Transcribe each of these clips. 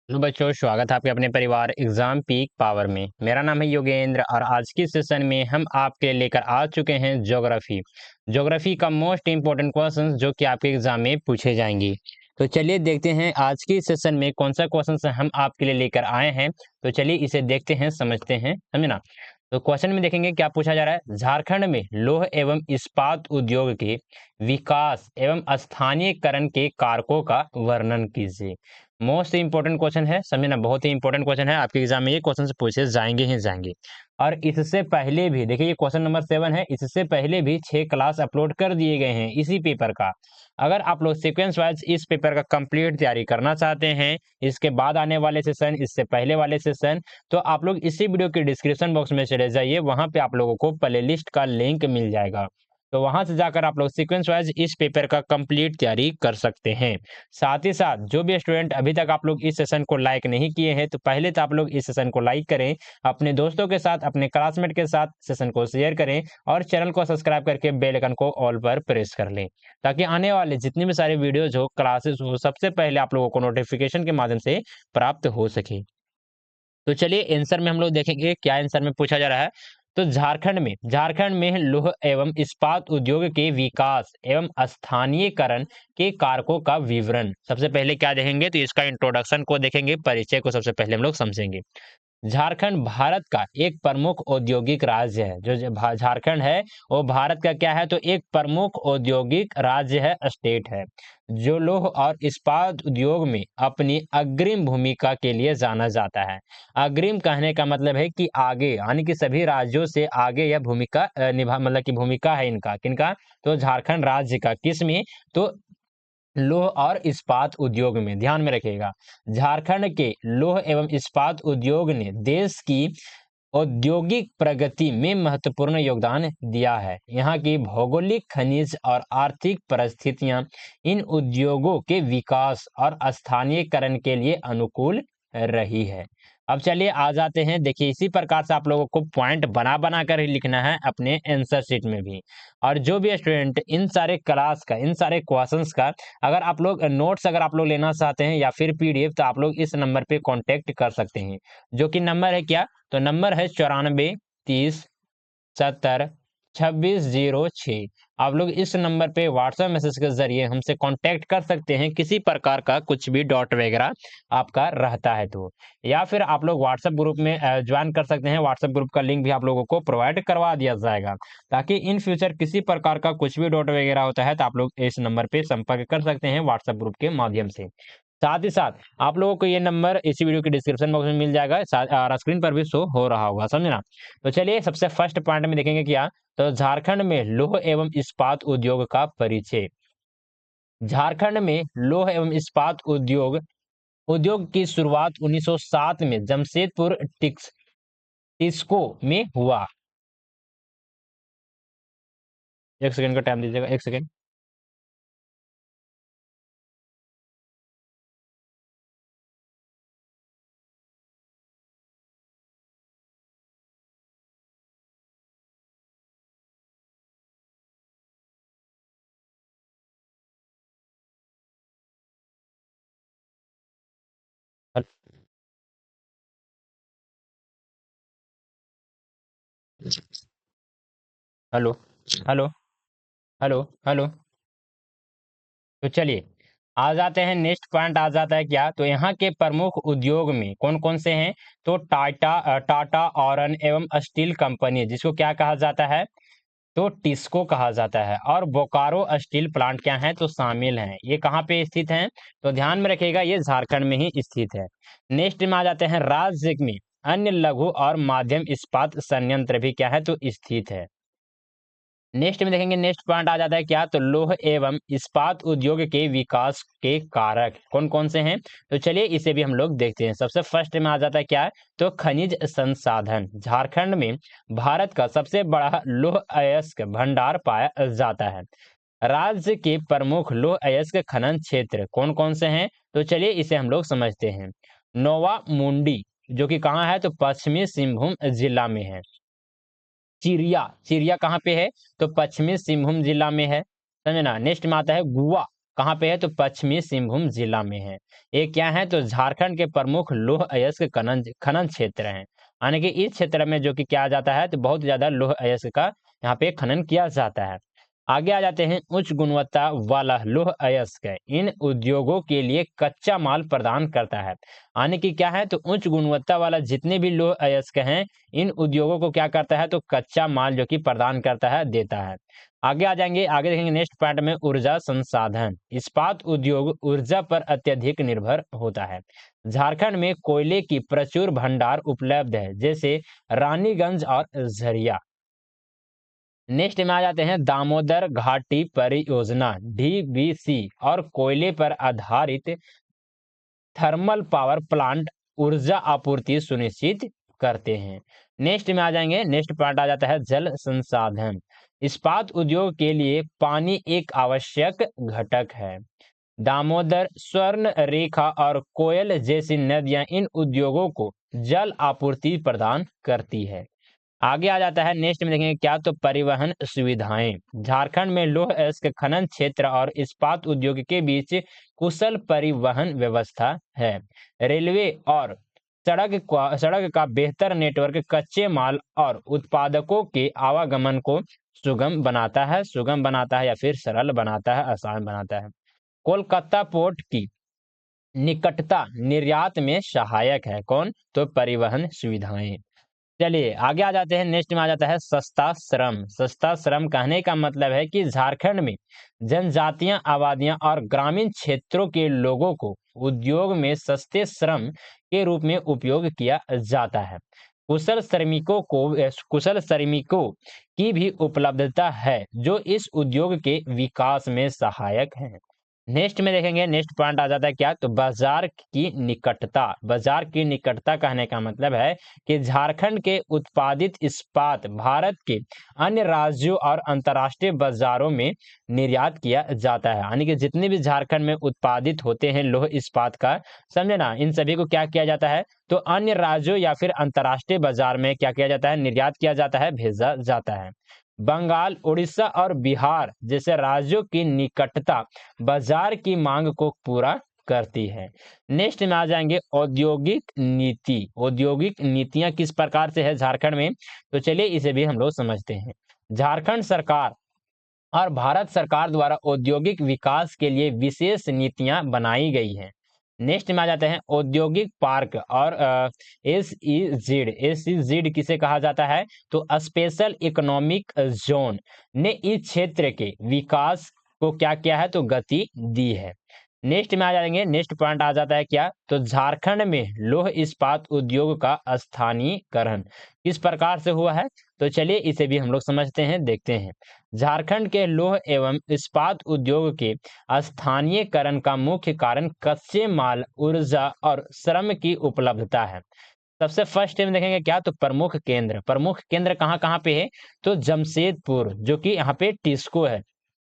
Hello बच्चों, स्वागत है आपके अपने परिवार एग्जाम पीक पावर में। मेरा नाम है योगेंद्र और आज की सेशन में हम आपके लिए लेकर आ चुके हैं ज्योग्राफी का मोस्ट इंपॉर्टेंट क्वेश्चंस जो कि आपके एग्जाम में पूछे जाएंगे। तो चलिए देखते हैं आज की सेशन में कौन सा क्वेश्चन हम आपके लिए लेकर आए हैं। तो चलिए इसे देखते हैं, समझते हैं, समझे ना। तो क्वेश्चन में देखेंगे क्या पूछा जा रहा है। झारखंड में लौह एवं इस्पात उद्योग के विकास एवं स्थानीयकरण के कारकों का वर्णन कीजिए। मोस्ट इंपॉर्टेंट क्वेश्चन है, समझना, बहुत ही इंपॉर्टेंट क्वेश्चन है। आपके एग्जाम में ये क्वेश्चन पूछे जाएंगे ही जाएंगे। और इससे पहले भी देखिए, ये क्वेश्चन नंबर 7 है। इससे पहले भी 6 क्लास अपलोड कर दिए गए हैं इसी पेपर का। अगर आप लोग सीक्वेंस वाइज इस पेपर का कंप्लीट तैयारी करना चाहते हैं, इसके बाद आने वाले सेशन, इससे पहले वाले सेशन, तो आप लोग इसी वीडियो के डिस्क्रिप्शन बॉक्स में चले जाइए। वहां पे आप लोगों को प्लेलिस्ट का लिंक मिल जाएगा। तो वहां से जाकर आप लोग सीक्वेंस वाइज इस पेपर का कंप्लीट तैयारी कर सकते हैं। साथ ही साथ जो भी स्टूडेंट अभी तक आप लोग इस सेशन को लाइक नहीं किए हैं, तो पहले तो आप लोग इस सेशन को लाइक करें, अपने दोस्तों के साथ, अपने क्लासमेट के साथ सेशन को शेयर करें और चैनल को सब्सक्राइब करके बेल आइकन को ऑल पर प्रेस कर लें, ताकि आने वाले जितनी भी सारे वीडियोज हो, क्लासेस हो, सबसे पहले आप लोगों को नोटिफिकेशन के माध्यम से प्राप्त हो सके। तो चलिए आंसर में हम लोग देखेंगे क्या आंसर में पूछा जा रहा है। तो झारखंड में लौह एवं इस्पात उद्योग के विकास एवं स्थानीयकरण के कारकों का विवरण। सबसे पहले क्या देखेंगे, तो इसका इंट्रोडक्शन को देखेंगे, परिचय को सबसे पहले हम लोग समझेंगे। झारखंड भारत का एक प्रमुख औद्योगिक राज्य है। जो झारखंड है वो भारत का क्या है, तो एक प्रमुख औद्योगिक राज्य है, स्टेट है, जो लौह और इस्पात उद्योग में अपनी अग्रिम भूमिका के लिए जाना जाता है। अग्रिम कहने का मतलब है कि आगे, यानी कि सभी राज्यों से आगे यह भूमिका निभा, मतलब कि भूमिका है इनका, किनका, तो झारखंड राज्य का। किस में, तो लौह और इस्पात उद्योग में। ध्यान में रखिएगा, झारखंड के लौह एवं इस्पात उद्योग ने देश की औद्योगिक प्रगति में महत्वपूर्ण योगदान दिया है। यहाँ की भौगोलिक, खनिज और आर्थिक परिस्थितियां इन उद्योगों के विकास और स्थानीयकरण के लिए अनुकूल रही है। अब चलिए आ जाते हैं। देखिए, इसी प्रकार से आप लोगों को पॉइंट बना बना कर ही लिखना है अपने आंसर शीट में भी। और जो भी स्टूडेंट इन सारे क्लास का, इन सारे क्वेश्चंस का अगर आप लोग नोट्स अगर आप लोग लेना चाहते हैं या फिर पीडीएफ, तो आप लोग इस नंबर पे कांटेक्ट कर सकते हैं। जो कि नंबर है क्या, तो नंबर है 94 30 70 2606। आप लोग इस नंबर पे व्हाट्सएप मैसेज के जरिए हमसे कांटेक्ट कर सकते हैं, किसी प्रकार का कुछ भी डाउट वगैरह आपका रहता है तो। या फिर आप लोग व्हाट्सएप ग्रुप में ज्वाइन कर सकते हैं। व्हाट्सएप ग्रुप का लिंक भी आप लोगों को प्रोवाइड करवा दिया जाएगा, ताकि इन फ्यूचर किसी प्रकार का कुछ भी डाउट वगैरह होता है तो आप लोग इस नंबर पे संपर्क कर सकते हैं व्हाट्सएप ग्रुप के माध्यम से। साथ ही साथ आप लोगों को ये नंबर इसी वीडियो के डिस्क्रिप्शन बॉक्स में मिल जाएगा, और स्क्रीन पर भी शो हो रहा होगा, समझे ना। तो चलिए सबसे फर्स्ट पॉइंट में देखेंगे क्या, तो झारखंड में लौह एवं इस्पात उद्योग का परिचय। झारखंड में लौह एवं इस्पात उद्योग की शुरुआत 1907 में जमशेदपुर टिस्को में हुआ। एक सेकंड का टाइम दीजिएगा, एक second. Hello, hello, hello, hello. तो चलिए आ जाते हैं, नेक्स्ट पॉइंट आ जाता है क्या, तो यहाँ के प्रमुख उद्योग में कौन कौन से हैं, तो टाटा आयरन एवं स्टील कंपनी, जिसको क्या कहा जाता है, तो टिस्को कहा जाता है, और बोकारो स्टील प्लांट क्या है, तो शामिल हैं। ये कहाँ पे स्थित हैं, तो ध्यान में रखिएगा, ये झारखंड में ही स्थित है। नेक्स्ट में आ जाते हैं, राज्य में अन्य लघु और माध्यम इस्पात संयंत्र भी क्या है, तो स्थित है। नेक्स्ट में देखेंगे, नेक्स्ट पॉइंट आ जाता है क्या, तो लौह एवं इस्पात उद्योग के विकास के कारक कौन कौन से हैं, तो चलिए इसे भी हम लोग देखते हैं। सबसे फर्स्ट में आ जाता है क्या, तो खनिज संसाधन। झारखंड में भारत का सबसे बड़ा लौह अयस्क भंडार पाया जाता है। राज्य के प्रमुख लौह अयस्क खनन क्षेत्र कौन कौन से हैं, तो चलिए इसे हम लोग समझते हैं। नोवा मुंडी, जो कि कहाँ है, तो पश्चिमी सिंहभूम जिला में है। चिरिया, चिरिया कहाँ पे है, तो पश्चिमी सिंहभूम जिला में है, समझे ना। नेक्स्ट में आता है गुआ। कहाँ पे है? तो पश्चिमी सिंहभूम जिला में है। ये क्या है? तो झारखंड के प्रमुख लौह अयस्क खनन खनन क्षेत्र हैं। यानी कि इस क्षेत्र में जो कि क्या जाता है, तो बहुत ज्यादा लौह अयस्क का यहाँ पे खनन किया जाता है। आगे आ जाते हैं, उच्च गुणवत्ता वाला लौह अयस्क इन उद्योगों के लिए कच्चा माल प्रदान करता है। यानी कि क्या है? तो उच्च गुणवत्ता वाला जितने भी लौह अयस्क हैं, इन उद्योगों को क्या करता है? तो कच्चा माल जो कि प्रदान करता है, देता है। आगे आ जाएंगे, आगे देखेंगे नेक्स्ट पॉइंट में ऊर्जा संसाधन। इस्पात उद्योग ऊर्जा पर अत्यधिक निर्भर होता है। झारखंड में कोयले की प्रचुर भंडार उपलब्ध है, जैसे रानीगंज और झरिया। नेक्स्ट में आ जाते हैं, दामोदर घाटी परियोजना डीबीसी और कोयले पर आधारित थर्मल पावर प्लांट ऊर्जा आपूर्ति सुनिश्चित करते हैं। नेक्स्ट में आ जाएंगे, नेक्स्ट पॉइंट आ जाता है जल संसाधन। इस्पात उद्योग के लिए पानी एक आवश्यक घटक है। दामोदर, स्वर्ण रेखा और कोयल जैसी नदियां इन उद्योगों को जल आपूर्ति प्रदान करती है। आगे आ जाता है, नेक्स्ट में देखेंगे क्या? तो परिवहन सुविधाएं। झारखंड में लौह अयस्क खनन क्षेत्र और इस्पात उद्योग के बीच कुशल परिवहन व्यवस्था है। रेलवे और सड़क का बेहतर नेटवर्क कच्चे माल और उत्पादकों के आवागमन को सुगम बनाता है या फिर सरल बनाता है, आसान बनाता है। कोलकाता पोर्ट की निकटता निर्यात में सहायक है। कौन? तो परिवहन सुविधाएं। चलिए आगे आ जाते हैं, नेक्स्ट में आ जाता है सस्ता श्रम। सस्ता श्रम कहने का मतलब है कि झारखंड में जनजातीय आबादियां और ग्रामीण क्षेत्रों के लोगों को उद्योग में सस्ते श्रम के रूप में उपयोग किया जाता है। कुशल श्रमिकों की भी उपलब्धता है, जो इस उद्योग के विकास में सहायक है। नेक्स्ट में देखेंगे, नेक्स्ट पॉइंट आ जाता है क्या? तो बाजार की निकटता। बाजार की निकटता कहने का मतलब है कि झारखंड के उत्पादित इस्पात भारत के अन्य राज्यों और अंतर्राष्ट्रीय बाजारों में निर्यात किया जाता है। यानी कि जितने भी झारखंड में उत्पादित होते हैं लौह इस्पात का, समझे ना, इन सभी को क्या किया जाता है? तो अन्य राज्यों या फिर अंतर्राष्ट्रीय बाजार में क्या किया जाता है? निर्यात किया जाता है, भेजा जाता है। बंगाल, उड़ीसा और बिहार जैसे राज्यों की निकटता बाजार की मांग को पूरा करती है। नेक्स्ट में आ जाएंगे औद्योगिक नीति। औद्योगिक नीतियां किस प्रकार से है झारखंड में? तो चलिए इसे भी हम लोग समझते हैं। झारखंड सरकार और भारत सरकार द्वारा औद्योगिक विकास के लिए विशेष नीतियां बनाई गई हैं। नेक्स्ट में आ जाते हैं औद्योगिक पार्क और एसईजेड किसे कहा जाता है? तो स्पेशल इकोनॉमिक जोन ने इस क्षेत्र के विकास को क्या किया है? तो गति दी है। नेक्स्ट में आ जाएंगे, नेक्स्ट पॉइंट आ जाता है क्या? तो झारखंड में लौह इस्पात उद्योग का स्थानीयकरण किस प्रकार से हुआ है? तो चलिए इसे भी हम लोग समझते हैं, देखते हैं। झारखंड के लौह एवं इस्पात उद्योग के स्थानीयकरण का मुख्य कारण कच्चे माल, ऊर्जा और श्रम की उपलब्धता है। सबसे फर्स्ट में देखेंगे क्या? तो प्रमुख केंद्र कहाँ कहाँ पे है? तो जमशेदपुर, जो कि यहाँ पे टिस्को है।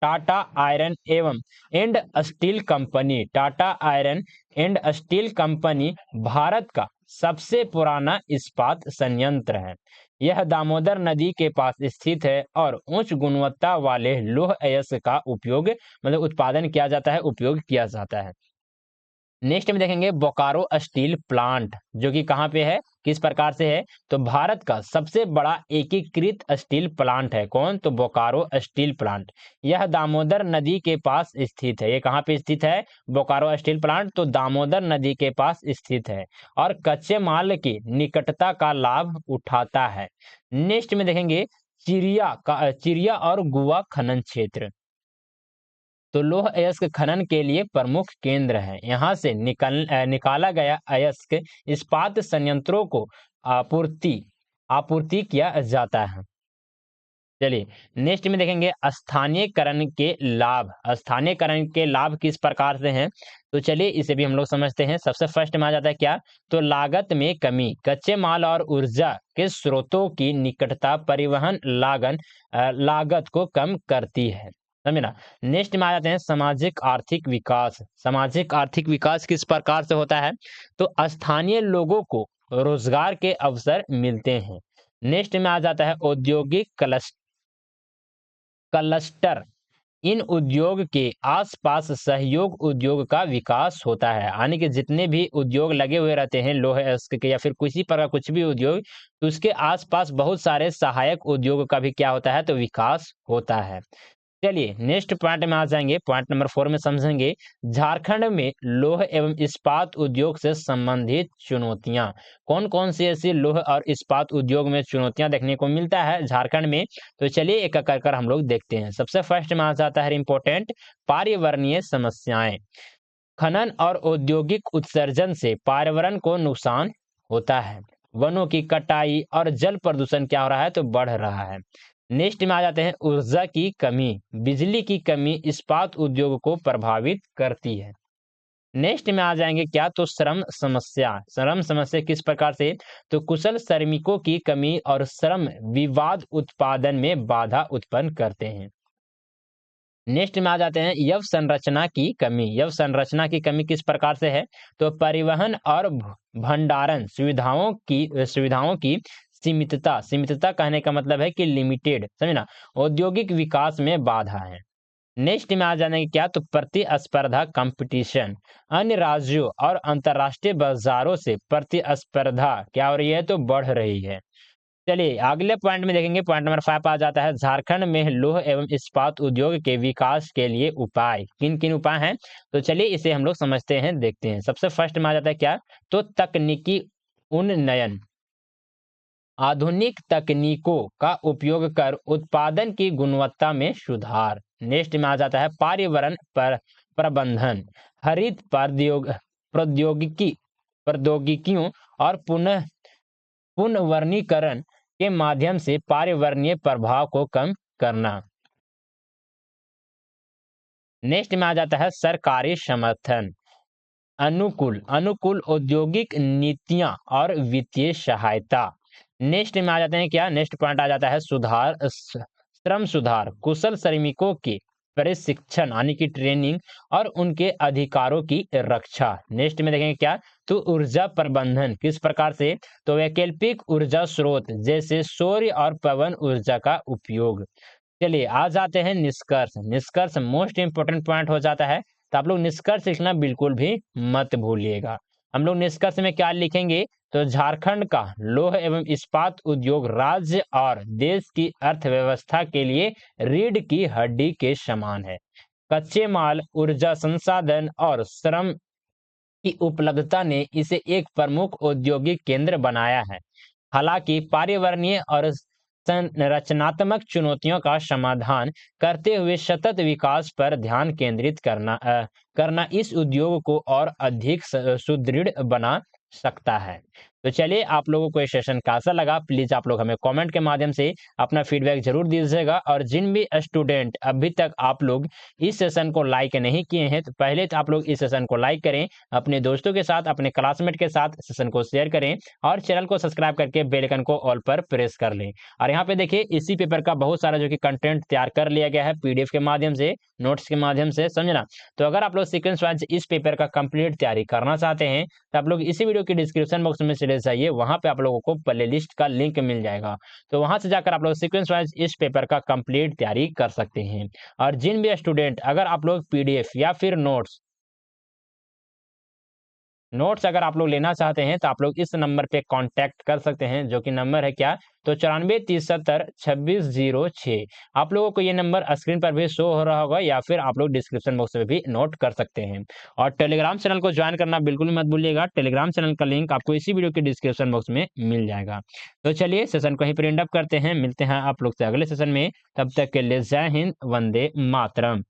टाटा आयरन एवं and steel company, Tata iron and steel company Bharat का सबसे पुराना इस्पात संयंत्र है। यह दामोदर नदी के पास स्थित है और उच्च गुणवत्ता वाले लौह अयस्क का उपयोग मतलब उत्पादन किया जाता है, उपयोग किया जाता है। नेक्स्ट में देखेंगे बोकारो स्टील प्लांट, जो कि कहाँ पे है, किस प्रकार से है? तो भारत का सबसे बड़ा एकीकृत स्टील प्लांट है। कौन? तो बोकारो स्टील प्लांट। यह दामोदर नदी के पास स्थित है। ये कहाँ पे स्थित है? बोकारो स्टील प्लांट तो दामोदर नदी के पास स्थित है और कच्चे माल की निकटता का लाभ उठाता है। नेक्स्ट में देखेंगे चिरिया और गुआ खनन क्षेत्र। तो लौह अयस्क खनन के लिए प्रमुख केंद्र है। यहाँ से निकाला गया अयस्क इस्पात संयंत्रों को आपूर्ति आपूर्ति किया जाता है। चलिए नेक्स्ट में देखेंगे स्थानीयकरण के लाभ। स्थानीयकरण के लाभ किस प्रकार से हैं? तो चलिए इसे भी हम लोग समझते हैं। सबसे फर्स्ट में आ जाता है क्या? तो लागत में कमी। कच्चे माल और ऊर्जा के स्रोतों की निकटता परिवहन लागत को कम करती है, समझे ना। नेक्स्ट में आ जाते हैं सामाजिक आर्थिक विकास। सामाजिक आर्थिक विकास किस प्रकार से होता है? तो स्थानीय लोगों को रोजगार के अवसर मिलते हैं। नेक्स्ट में आ जाता है औद्योगिक क्लस्टर। इन उद्योग के आसपास सहयोग उद्योग का विकास होता है, यानी कि जितने भी उद्योग लगे हुए रहते हैं लोहे अयस्क के या फिर किसी प्रकार कुछ भी उद्योग, तो उसके आसपास बहुत सारे सहायक उद्योग का भी क्या होता है, तो विकास होता है। चलिए नेक्स्ट पॉइंट में आ जाएंगे, पॉइंट नंबर 4 में समझेंगे झारखंड में लौह एवं इस्पात उद्योग से संबंधित चुनौतियां। कौन कौन सी ऐसी लौह और इस्पात उद्योग में चुनौतियां देखने को मिलता है झारखंड में, तो चलिए एक एक कर हम लोग देखते हैं। सबसे फर्स्ट में आ जाता है इंपॉर्टेंट पर्यावरणीय समस्याएं। खनन और औद्योगिक उत्सर्जन से पर्यावरण को नुकसान होता है। वनों की कटाई और जल प्रदूषण क्या हो रहा है, तो बढ़ रहा है। नेक्स्ट में आ जाते हैं ऊर्जा की कमी, बिजली की कमी इस्पात उद्योग को प्रभावित करती है। नेक्स्ट में आ जाएंगे क्या, तो श्रम समस्या। श्रम समस्या किस प्रकार से, तो कुशल श्रमिकों की कमी और श्रम विवाद उत्पादन में बाधा उत्पन्न करते हैं। नेक्स्ट में आ जाते हैं यव संरचना की कमी। यव संरचना की कमी किस प्रकार से है, तो परिवहन और भंडारण सुविधाओं की सीमितता। सीमितता कहने का मतलब है कि लिमिटेड, समझे ना। औद्योगिक विकास में बाधा है। नेक्स्ट में आ जाने क्या, तो प्रतिस्पर्धा कंपटीशन। अन्य राज्यों और अंतरराष्ट्रीय बाजारों से प्रतिस्पर्धा क्या हो रही है, तो बढ़ रही है। चलिए अगले पॉइंट में देखेंगे, पॉइंट नंबर 5 आ जाता है झारखंड में लौह एवं इस्पात उद्योग के विकास के लिए उपाय। किन किन उपाय हैं, तो चलिए इसे हम लोग समझते हैं, देखते हैं। सबसे फर्स्ट में आ जाता है क्या, तो तकनीकी उन्नयन। आधुनिक तकनीकों का उपयोग कर उत्पादन की गुणवत्ता में सुधार। नेक्स्ट में आ जाता है पर्यावरण पर प्रबंधन। हरित प्रौद्योगिकी प्रौद्योगिकियों और पुनर्वनीकरण के माध्यम से पर्यावरणीय प्रभाव को कम करना। नेक्स्ट में आ जाता है सरकारी समर्थन। अनुकूल अनुकूल औद्योगिक नीतियां और वित्तीय सहायता। नेक्स्ट में आ जाते हैं क्या, नेक्स्ट पॉइंट आ जाता है श्रम सुधार। कुशल श्रमिकों के प्रशिक्षण यानी कि ट्रेनिंग और उनके अधिकारों की रक्षा। नेक्स्ट में देखेंगे क्या, तो ऊर्जा प्रबंधन। किस प्रकार से, तो वैकल्पिक ऊर्जा स्रोत जैसे सौर्य और पवन ऊर्जा का उपयोग। चलिए आ जाते हैं निष्कर्ष। निष्कर्ष मोस्ट इंपोर्टेंट पॉइंट हो जाता है, तो आप लोग निष्कर्ष लिखना बिल्कुल भी मत भूलिएगा। हम लोग निष्कर्ष में क्या लिखेंगे, तो झारखंड का लौह एवं इस्पात उद्योग राज्य और देश की अर्थव्यवस्था के लिए रीढ़ की हड्डी के समान है। कच्चे माल, ऊर्जा संसाधन और श्रम की उपलब्धता ने इसे एक प्रमुख औद्योगिक केंद्र बनाया है। हालांकि पर्यावरणीय और संरचनात्मक चुनौतियों का समाधान करते हुए सतत विकास पर ध्यान केंद्रित करना इस उद्योग को और अधिक सुदृढ़ बना सकता है। तो चलिए आप लोगों को ये सेशन कैसा लगा, प्लीज आप लोग हमें कमेंट के माध्यम से अपना फीडबैक जरूर दीजिएगा। और जिन भी स्टूडेंट अभी तक आप लोग इस सेशन को लाइक नहीं किए हैं, तो पहले तो आप लोग इस सेशन को लाइक करें, अपने दोस्तों के साथ, अपने क्लासमेट के साथ सेशन को शेयर करें और चैनल को सब्सक्राइब करके बेल आइकन को ऑल पर प्रेस कर लें। और यहाँ पे देखिए इसी पेपर का बहुत सारा जो कि कंटेंट तैयार कर लिया गया है पीडीएफ के माध्यम से, नोट्स के माध्यम से, समझना। तो अगर आप लोग सीक्वेंस वाइज इस पेपर का कंप्लीट तैयारी करना चाहते हैं, तो आप लोग इसी वीडियो की डिस्क्रिप्शन बॉक्स में चले जाइए, वहां पे आप लोगों को प्ले लिस्ट का लिंक मिल जाएगा। तो वहां से जाकर आप लोग सीक्वेंस वाइज इस पेपर का कंप्लीट तैयारी कर सकते हैं। और जिन भी स्टूडेंट अगर आप लोग पीडीएफ या फिर नोट्स अगर आप लोग लेना चाहते हैं, तो आप लोग इस नंबर पे कांटेक्ट कर सकते हैं, जो कि नंबर है क्या, तो 94 30 70 2606। आप लोगों को ये नंबर स्क्रीन पर भी शो हो रहा होगा या फिर आप लोग डिस्क्रिप्शन बॉक्स में भी नोट कर सकते हैं। और टेलीग्राम चैनल को ज्वाइन करना बिल्कुल मत भूलिएगा, टेलीग्राम चैनल का लिंक आपको इसी वीडियो के डिस्क्रिप्शन बॉक्स में मिल जाएगा। तो चलिए सेशन को यहीं पर एंड अप करते हैं, मिलते हैं आप लोग से अगले सेशन में। तब तक के लिए जय हिंद, वंदे मातरम।